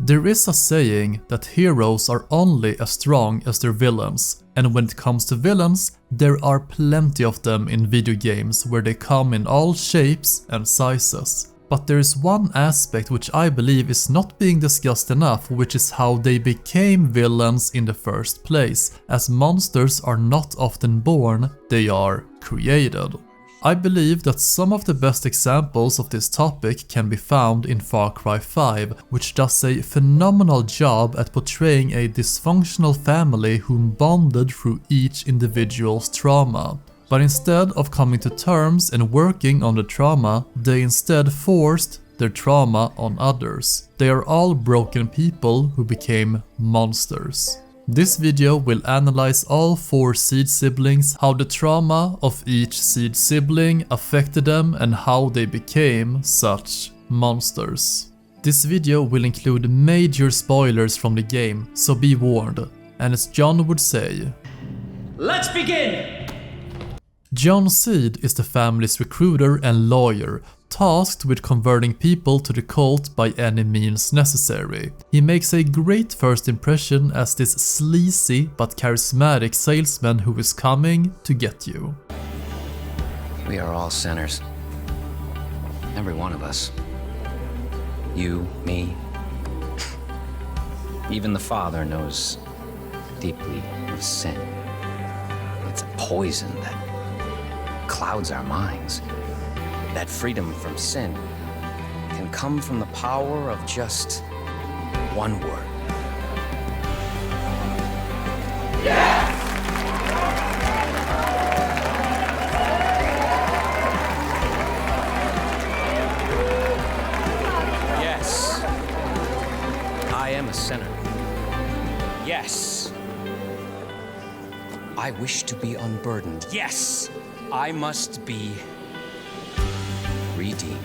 There is a saying that heroes are only as strong as their villains, and when it comes to villains, there are plenty of them in video games where they come in all shapes and sizes. But there is one aspect which I believe is not being discussed enough, which is how they became villains in the first place, as monsters are not often born, they are created. I believe that some of the best examples of this topic can be found in Far Cry 5, which does a phenomenal job at portraying a dysfunctional family whom bonded through each individual's trauma. But instead of coming to terms and working on the trauma, they instead forced their trauma on others. They are all broken people who became monsters. This video will analyze all 4 seed siblings, how the trauma of each seed sibling affected them and how they became such monsters. This video will include major spoilers from the game, so be warned. And as John would say, let's begin! John Seed is the family's recruiter and lawyer, tasked with converting people to the cult by any means necessary. He makes a great first impression as this sleazy but charismatic salesman who is coming to get you. We are all sinners. Every one of us. You, me. Even the Father knows deeply of sin. It's a poison that clouds our minds. That freedom from sin can come from the power of just one word. Yes! Yes. I am a sinner. Yes. I wish to be unburdened. Yes. I must be redeemed.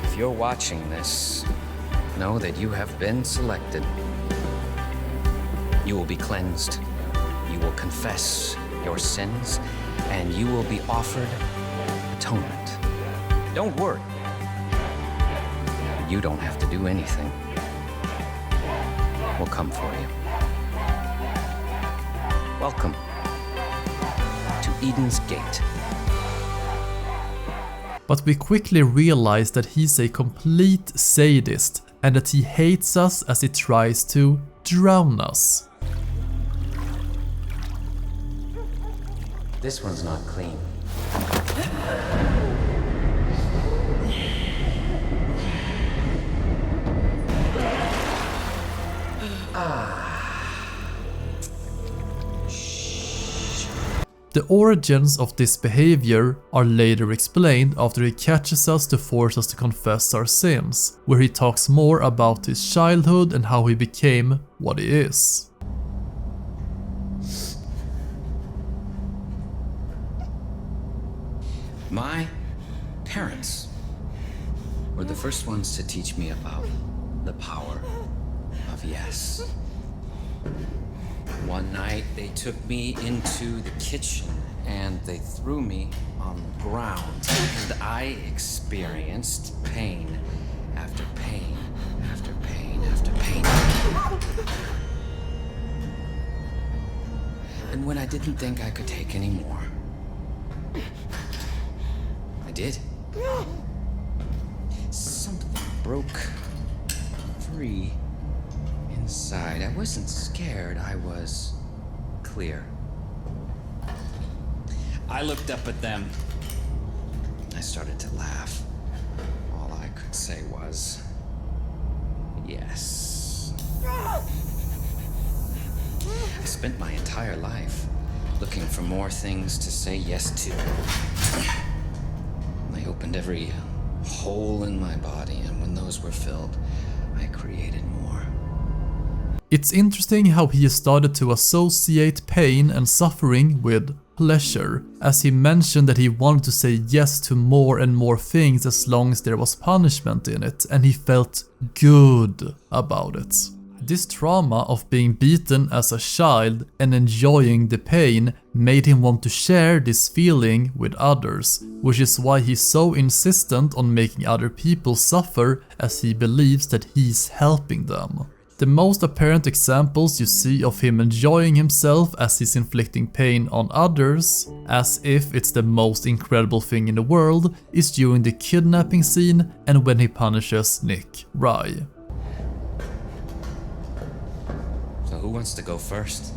If you're watching this, know that you have been selected. You will be cleansed. You will confess your sins, and you will be offered atonement. Don't worry. You don't have to do anything. We'll come for you. Welcome to Eden's Gate. But we quickly realize that he's a complete sadist and that he hates us as he tries to drown us. This one's not clean. The origins of this behavior are later explained after he catches us to force us to confess our sins, where he talks more about his childhood and how he became what he is. My parents were the first ones to teach me about the power of yes. One night, they took me into the kitchen and they threw me on the ground. And I experienced pain after pain after pain after pain. And when I didn't think I could take any more, I did. Something broke free. Inside. I wasn't scared, I was clear. I looked up at them. I started to laugh. All I could say was, yes. I spent my entire life looking for more things to say yes to. I opened every hole in my body, and when those were filled, I created more. It's interesting how he started to associate pain and suffering with pleasure, as he mentioned that he wanted to say yes to more and more things as long as there was punishment in it, and he felt good about it. This trauma of being beaten as a child and enjoying the pain made him want to share this feeling with others, which is why he's so insistent on making other people suffer, as he believes that he's helping them. The most apparent examples you see of him enjoying himself as he's inflicting pain on others, as if it's the most incredible thing in the world, is during the kidnapping scene and when he punishes Nick Rye. So who wants to go first?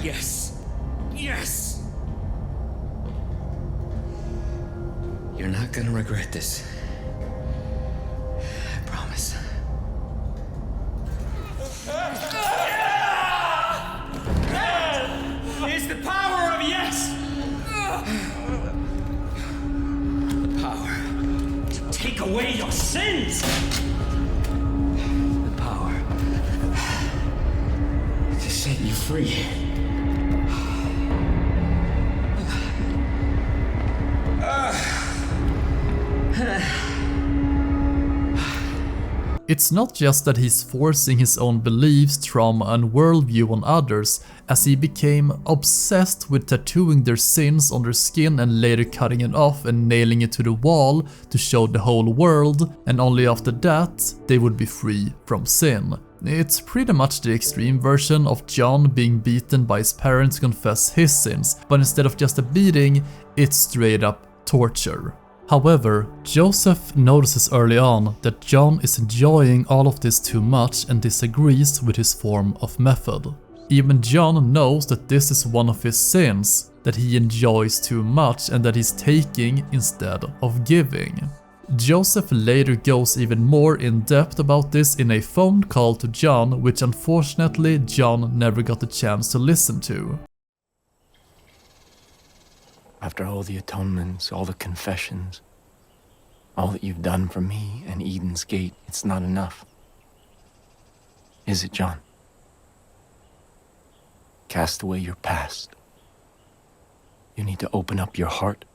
Yes! Yes! You're not gonna regret this. I promise. It's the power of yes! The power to take away your sins! The power to set you free. It's not just that he's forcing his own beliefs, trauma and worldview on others, as he became obsessed with tattooing their sins on their skin and later cutting it off and nailing it to the wall to show the whole world, and only after that they would be free from sin. It's pretty much the extreme version of John being beaten by his parents to confess his sins, but instead of just a beating, it's straight up torture. However, Joseph notices early on that John is enjoying all of this too much and disagrees with his form of method. Even John knows that this is one of his sins, that he enjoys too much and that he's taking instead of giving. Joseph later goes even more in depth about this in a phone call to John, which unfortunately John never got the chance to listen to. After all the atonements, all the confessions, all that you've done for me and Eden's Gate, it's not enough. Is it, John? Cast away your past. You need to open up your heart.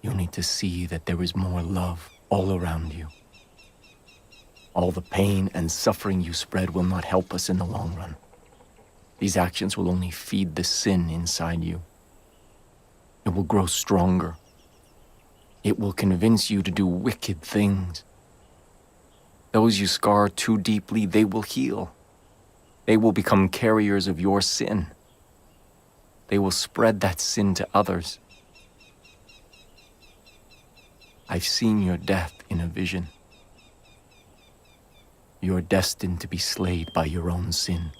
You need to see that there is more love all around you. All the pain and suffering you spread will not help us in the long run. These actions will only feed the sin inside you. It will grow stronger. It will convince you to do wicked things. Those you scar too deeply, they will heal. They will become carriers of your sin. They will spread that sin to others. I've seen your death in a vision. You're destined to be slayed by your own sin.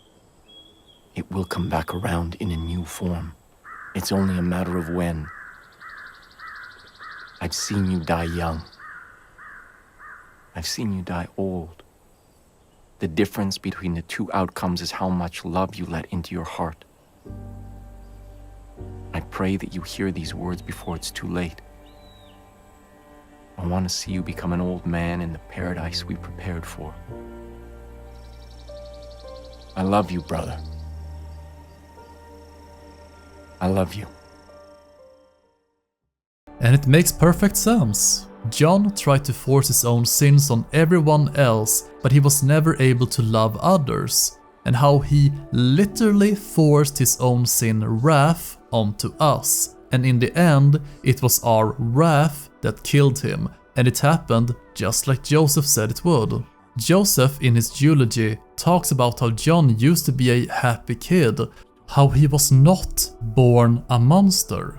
It will come back around in a new form. It's only a matter of when. I've seen you die young. I've seen you die old. The difference between the two outcomes is how much love you let into your heart. I pray that you hear these words before it's too late. I want to see you become an old man in the paradise we prepared for. I love you, brother. I love you. And it makes perfect sense. John tried to force his own sins on everyone else, but he was never able to love others. And how he literally forced his own sin wrath onto us. And in the end, it was our wrath that killed him. And it happened just like Joseph said it would. Joseph in his eulogy talks about how John used to be a happy kid, how he was not born a monster.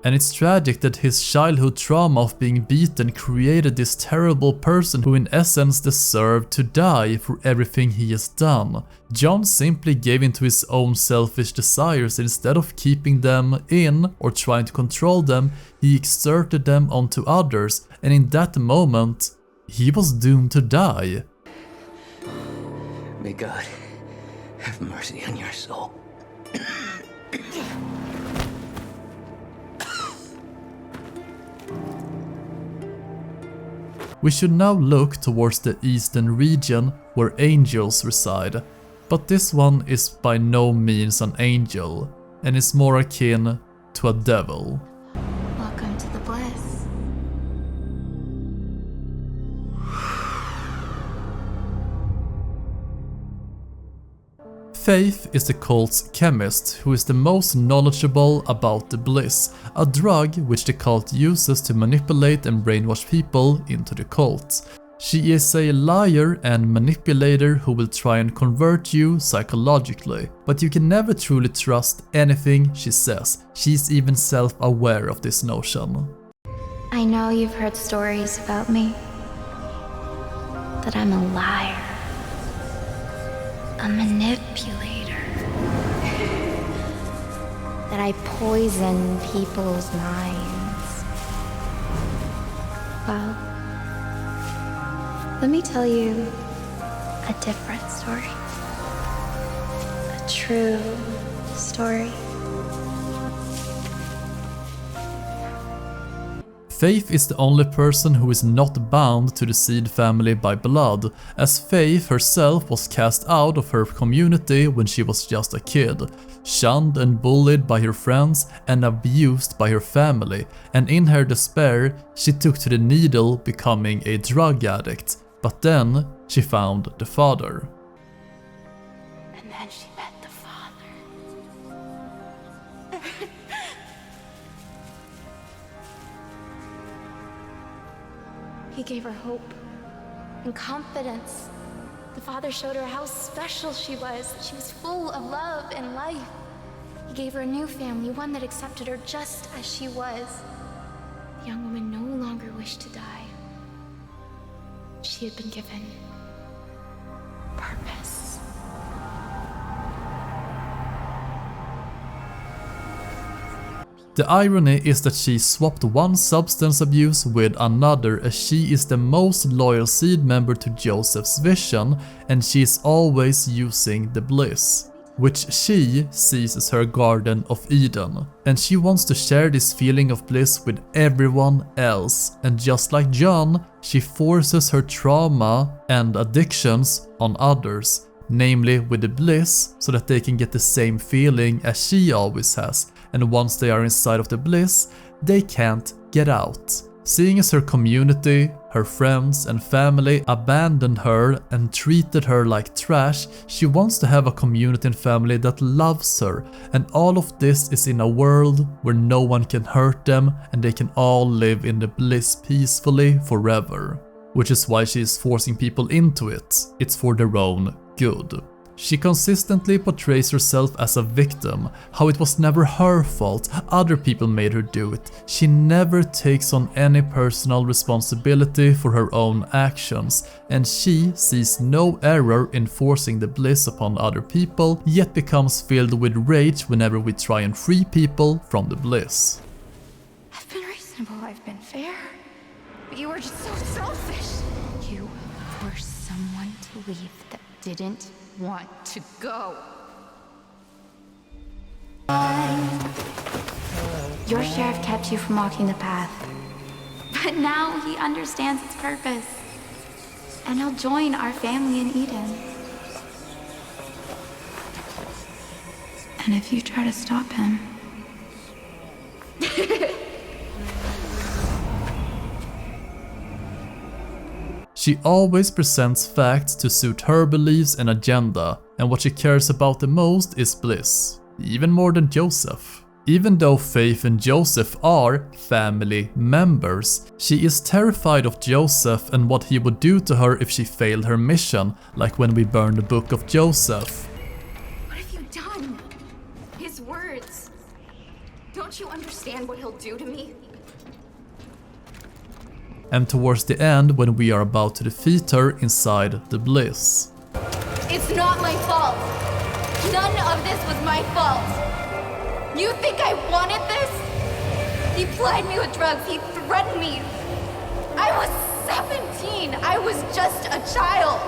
And it's tragic that his childhood trauma of being beaten created this terrible person who in essence deserved to die for everything he has done. John simply gave in to his own selfish desires. Instead of keeping them in or trying to control them, he exerted them onto others, and in that moment, he was doomed to die. May God have mercy on your soul. We should now look towards the eastern region where angels reside, but this one is by no means an angel and is more akin to a devil. Welcome to the bliss. Faith is the cult's chemist who is the most knowledgeable about the bliss, a drug which the cult uses to manipulate and brainwash people into the cult. She is a liar and manipulator who will try and convert you psychologically, but you can never truly trust anything she says. She's even self-aware of this notion. I know you've heard stories about me, that I'm a liar, a manipulator, that I poison people's minds. Well, let me tell you a different story. A true story. Faith is the only person who is not bound to the Seed family by blood, as Faith herself was cast out of her community when she was just a kid, shunned and bullied by her friends and abused by her family, and in her despair she took to the needle, becoming a drug addict. But then she found the Father. And then she met the Father. He gave her hope and confidence. The Father showed her how special she was. She was full of love and life. He gave her a new family, one that accepted her just as she was. The young woman no longer wished to die. She had been given purpose. The irony is that she swapped one substance abuse with another, as she is the most loyal Seed member to Joseph's vision, and she is always using the bliss, which she sees as her Garden of Eden. And she wants to share this feeling of bliss with everyone else, and just like John, she forces her trauma and addictions on others, namely with the bliss, so that they can get the same feeling as she always has, and once they are inside of the bliss, they can't get out. Seeing as her community, her friends and family abandoned her and treated her like trash, she wants to have a community and family that loves her, and all of this is in a world where no one can hurt them and they can all live in the bliss peacefully forever. Which is why she is forcing people into it. It's for their own good. She consistently portrays herself as a victim, how it was never her fault, other people made her do it. She never takes on any personal responsibility for her own actions, and she sees no error in forcing the bliss upon other people, yet becomes filled with rage whenever we try and free people from the bliss. I've been reasonable, I've been fair, but you were just so selfish. You forced someone to leave that didn't want to go. Your sheriff kept you from walking the path, but now he understands its purpose, and he'll join our family in Eden. And if you try to stop him, She always presents facts to suit her beliefs and agenda, and what she cares about the most is bliss, even more than Joseph. Even though Faith and Joseph are family members, she is terrified of Joseph and what he would do to her if she failed her mission, like when we burned the book of Joseph. What have you done? His words. Don't you understand what he'll do to me? And towards the end, when we are about to defeat her inside the bliss. It's not my fault. None of this was my fault. You think I wanted this? He plied me with drugs. He threatened me. I was 17. I was just a child.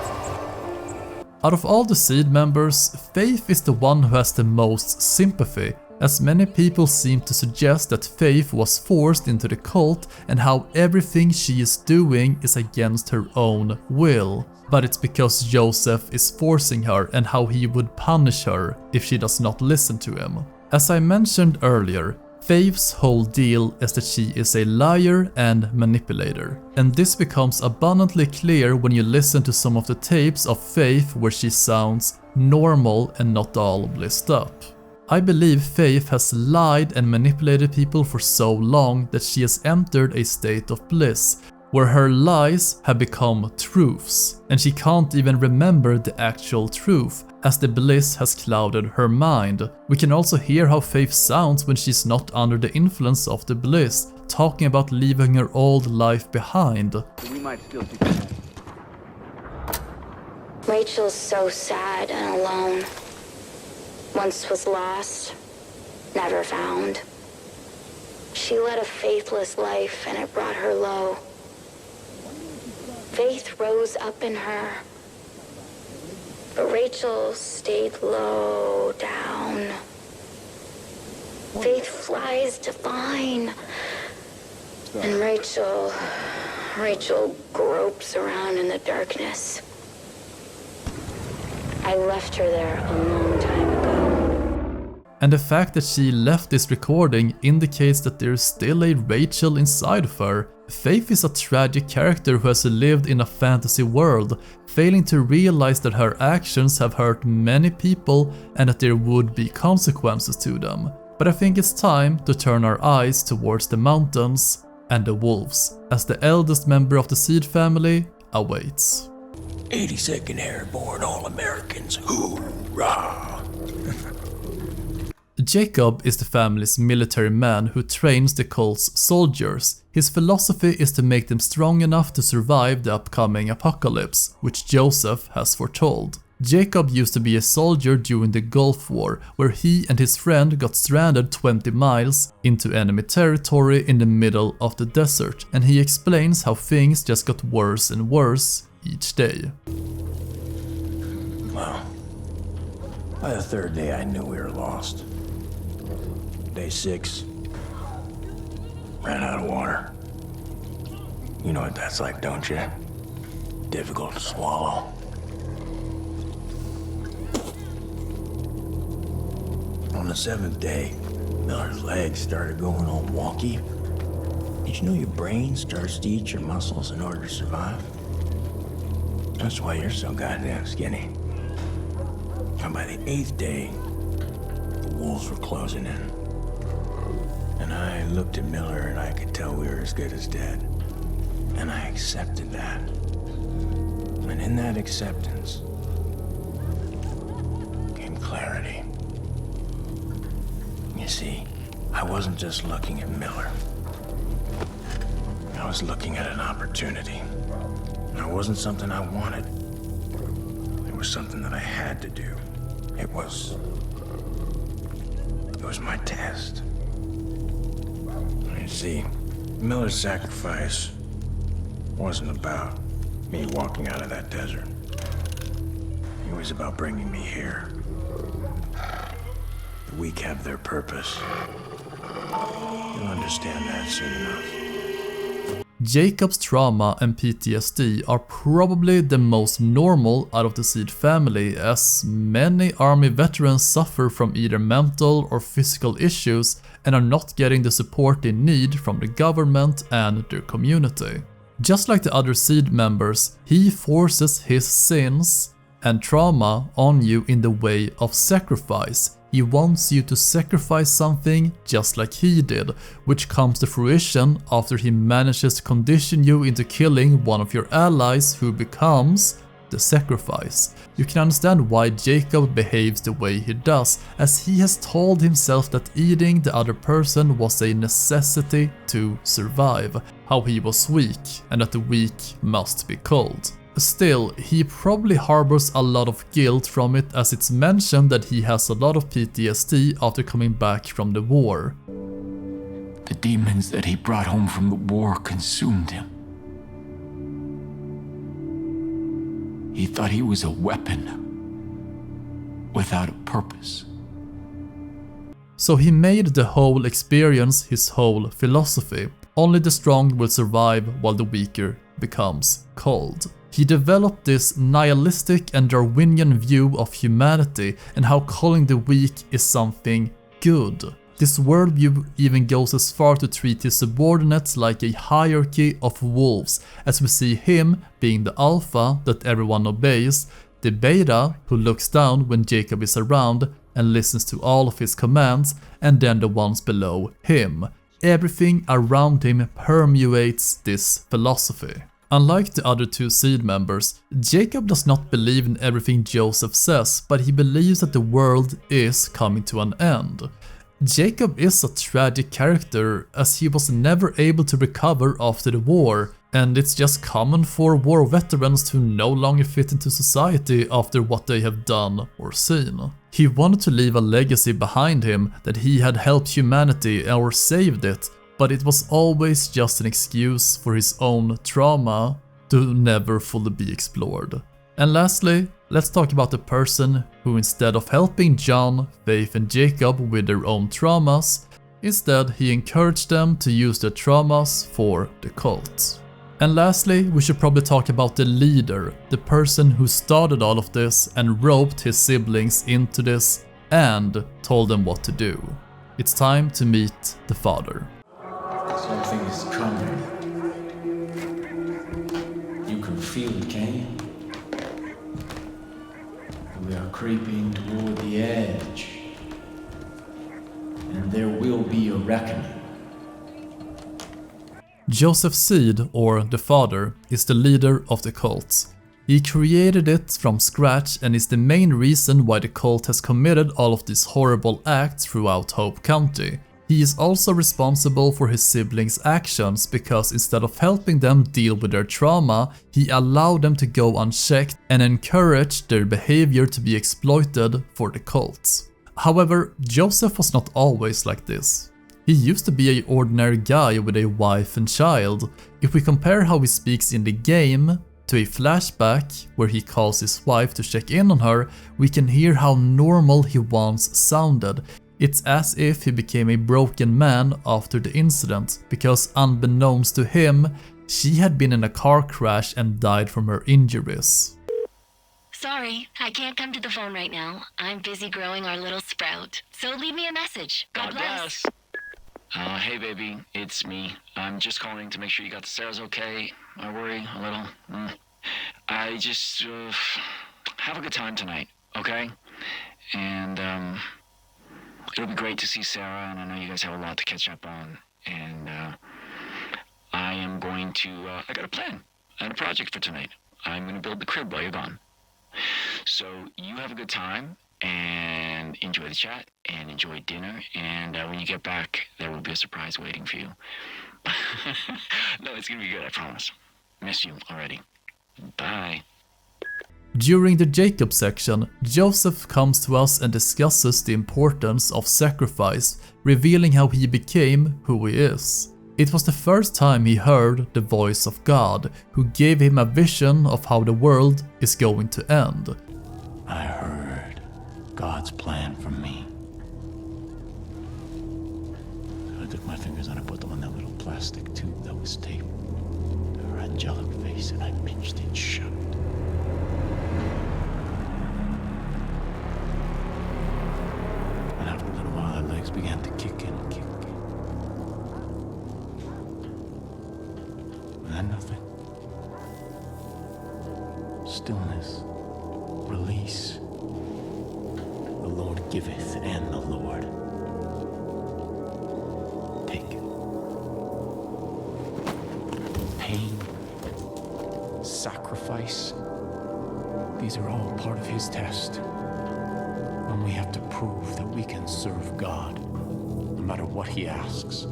Out of all the Seed members, Faith is the one who has the most sympathy, as many people seem to suggest that Faith was forced into the cult and how everything she is doing is against her own will. But it's because Joseph is forcing her and how he would punish her if she does not listen to him. As I mentioned earlier, Faith's whole deal is that she is a liar and manipulator. And this becomes abundantly clear when you listen to some of the tapes of Faith where she sounds normal and not all blissed up. I believe Faith has lied and manipulated people for so long that she has entered a state of bliss, where her lies have become truths, and she can't even remember the actual truth, as the bliss has clouded her mind. We can also hear how Faith sounds when she's not under the influence of the bliss, talking about leaving her old life behind. We might still see that. Rachel's so sad and alone. Once was lost, never found. She led a faithless life and it brought her low. Faith rose up in her, but Rachel stayed low down. Faith flies divine, and Rachel gropes around in the darkness. I left her there a long time ago. And the fact that she left this recording indicates that there is still a Rachel inside of her. Faith is a tragic character who has lived in a fantasy world, failing to realize that her actions have hurt many people and that there would be consequences to them. But I think it's time to turn our eyes towards the mountains and the wolves, as the eldest member of the Seed family awaits. 82nd Airborne All-Americans, hoorah! Jacob is the family's military man who trains the cult's soldiers. His philosophy is to make them strong enough to survive the upcoming apocalypse, which Joseph has foretold. Jacob used to be a soldier during the Gulf War, where he and his friend got stranded 20 miles into enemy territory in the middle of the desert, and he explains how things just got worse and worse each day. Well, by the third day I knew we were lost. Day 6, ran out of water. You know what that's like, don't you? Difficult to swallow. On the 7th day, Miller's legs started going all wonky. Did you know your brain starts to eat your muscles in order to survive? That's why you're so goddamn skinny. And by the 8th day, the wolves were closing in. And I looked at Miller and I could tell we were as good as dead. And I accepted that. And in that acceptance came clarity. You see, I wasn't just looking at Miller. I was looking at an opportunity. It wasn't something I wanted. It was something that I had to do. It was my test. You see, Miller's sacrifice wasn't about me walking out of that desert. It was about bringing me here. The weak have their purpose. You'll understand that soon enough. Jacob's trauma and PTSD are probably the most normal out of the Seed family, as many army veterans suffer from either mental or physical issues and are not getting the support they need from the government and their community. Just like the other Seed members, he forces his sins and trauma on you in the way of sacrifice. He wants you to sacrifice something just like he did, which comes to fruition after he manages to condition you into killing one of your allies, who becomes the sacrifice. You can understand why Jacob behaves the way he does, as he has told himself that eating the other person was a necessity to survive, how he was weak and that the weak must be cold. Still, he probably harbors a lot of guilt from it, as it's mentioned that he has a lot of PTSD after coming back from the war. The demons that he brought home from the war consumed him. He thought he was a weapon without a purpose. So he made the whole experience his whole philosophy. Only the strong will survive while the weaker becomes cold. He developed this nihilistic and Darwinian view of humanity and how calling the weak is something good. This worldview even goes as far to treat his subordinates like a hierarchy of wolves, as we see him being the alpha that everyone obeys, the beta, who looks down when Jacob is around and listens to all of his commands, and then the ones below him. Everything around him permeates this philosophy. Unlike the other two seed members, Jacob does not believe in everything Joseph says, but he believes that the world is coming to an end. Jacob is a tragic character as he was never able to recover after the war, and it's just common for war veterans to no longer fit into society after what they have done or seen. He wanted to leave a legacy behind him that he had helped humanity or saved it, but it was always just an excuse for his own trauma to never fully be explored. And lastly, let's talk about the person who, instead of helping John, Faith and Jacob with their own traumas, instead he encouraged them to use their traumas for the cult. And lastly, we should probably talk about the leader, the person who started all of this and roped his siblings into this and told them what to do. It's time to meet the father. Something is coming. You can feel it, can you? We are creeping toward the edge. And there will be a reckoning. Joseph Seed, or the father, is the leader of the cult. He created it from scratch and is the main reason why the cult has committed all of these horrible acts throughout Hope County. He is also responsible for his siblings' actions because instead of helping them deal with their trauma, he allowed them to go unchecked and encouraged their behavior to be exploited for the cult. However, Joseph was not always like this. He used to be an ordinary guy with a wife and child. If we compare how he speaks in the game to a flashback where he calls his wife to check in on her, we can hear how normal he once sounded. It's as if he became a broken man after the incident, because unbeknownst to him, she had been in a car crash and died from her injuries. Sorry, I can't come to the phone right now. I'm busy growing our little sprout. So leave me a message. God bless. Hey baby, it's me. I'm just calling to make sure you got the stairs okay. I worry a little. I just have a good time tonight, okay? And it'll be great to see Sarah, and I know you guys have a lot to catch up on. And I am going to, I got a plan and a project for tonight. I'm gonna build the crib while you're gone. So you have a good time and enjoy the chat and enjoy dinner, and when you get back there will be a surprise waiting for you. No, it's gonna be good, I promise. Miss you already. Bye. During the Jacob section, Joseph comes to us and discusses the importance of sacrifice, revealing how he became who he is. It was the first time he heard the voice of God, who gave him a vision of how the world is going to end. I heard God's plan for me. So I took my fingers and I put them on that little plastic tube that was taped to her angelic face, and I pinched it shut. And after a little while, her legs began to kick and kick. And then nothing. Stillness. Release. The Lord giveth, and the Lord taketh. Pain, sacrifice, these are all part of his test. And we have to prove that we can serve God, no matter what he asks.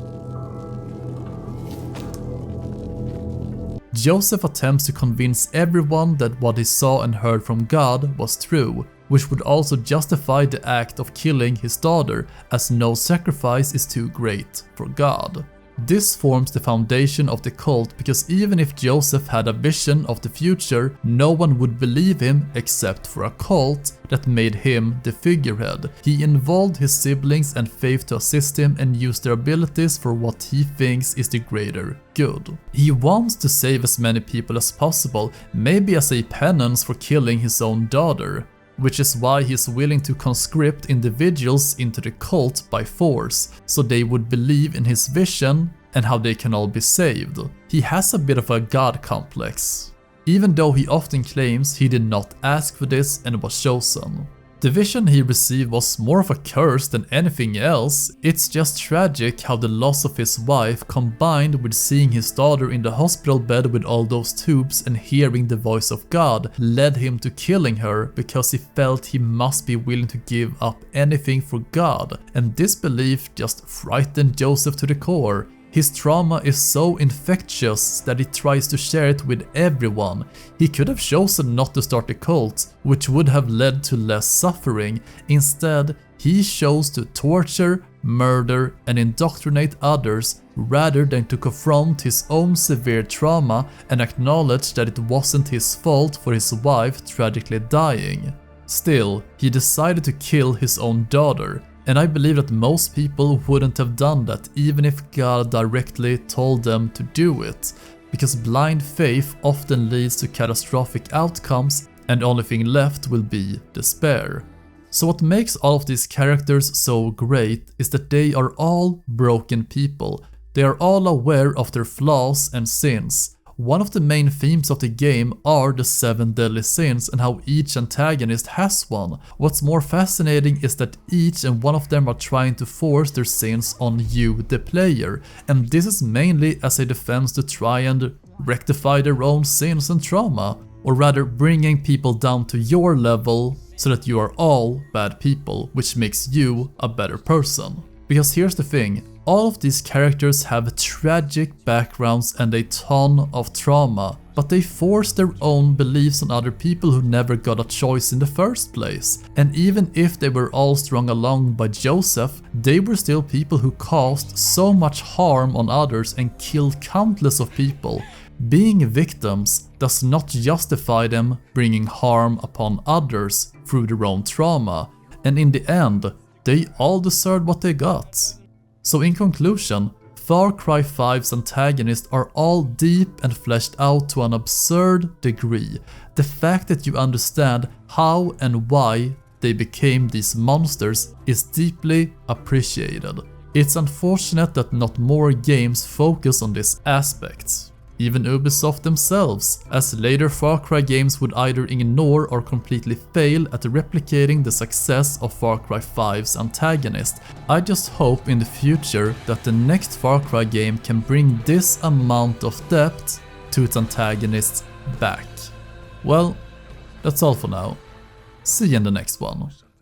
Joseph attempts to convince everyone that what he saw and heard from God was true, which would also justify the act of killing his daughter, as no sacrifice is too great for God. This forms the foundation of the cult, because even if Joseph had a vision of the future, no one would believe him except for a cult that made him the figurehead. He involved his siblings and Faith to assist him and use their abilities for what he thinks is the greater good. He wants to save as many people as possible, maybe as a penance for killing his own daughter, which is why he is willing to conscript individuals into the cult by force, so they would believe in his vision and how they can all be saved. He has a bit of a god complex. even though he often claims he did not ask for this and was chosen. The vision he received was more of a curse than anything else. It's just tragic how the loss of his wife combined with seeing his daughter in the hospital bed with all those tubes and hearing the voice of God led him to killing her because he felt he must be willing to give up anything for God, and this belief just frightened Joseph to the core. His trauma is so infectious that he tries to share it with everyone. He could have chosen not to start a cult, which would have led to less suffering. Instead, he chose to torture, murder, and indoctrinate others rather than to confront his own severe trauma and acknowledge that it wasn't his fault for his wife tragically dying. Still, he decided to kill his own daughter. And I believe that most people wouldn't have done that even if God directly told them to do it, because blind faith often leads to catastrophic outcomes and the only thing left will be despair. So what makes all of these characters so great is that they are all broken people. They are all aware of their flaws and sins. One of the main themes of the game are the 7 deadly sins and how each antagonist has one. What's more fascinating is that each and one of them are trying to force their sins on you, the player, and this is mainly as a defense to try and rectify their own sins and trauma, or rather bringing people down to your level so that you are all bad people, which makes you a better person. Because here's the thing, all of these characters have tragic backgrounds and a ton of trauma, but they force their own beliefs on other people who never got a choice in the first place. And even if they were all strung along by Joseph, they were still people who caused so much harm on others and killed countless of people. Being victims does not justify them bringing harm upon others through their own trauma, and in the end, they all deserved what they got. So in conclusion, Far Cry 5's antagonists are all deep and fleshed out to an absurd degree. The fact that you understand how and why they became these monsters is deeply appreciated. It's unfortunate that not more games focus on this aspect. Even Ubisoft themselves, as later Far Cry games would either ignore or completely fail at replicating the success of Far Cry 5's antagonist. I just hope in the future that the next Far Cry game can bring this amount of depth to its antagonists back. Well, that's all for now. See you in the next one.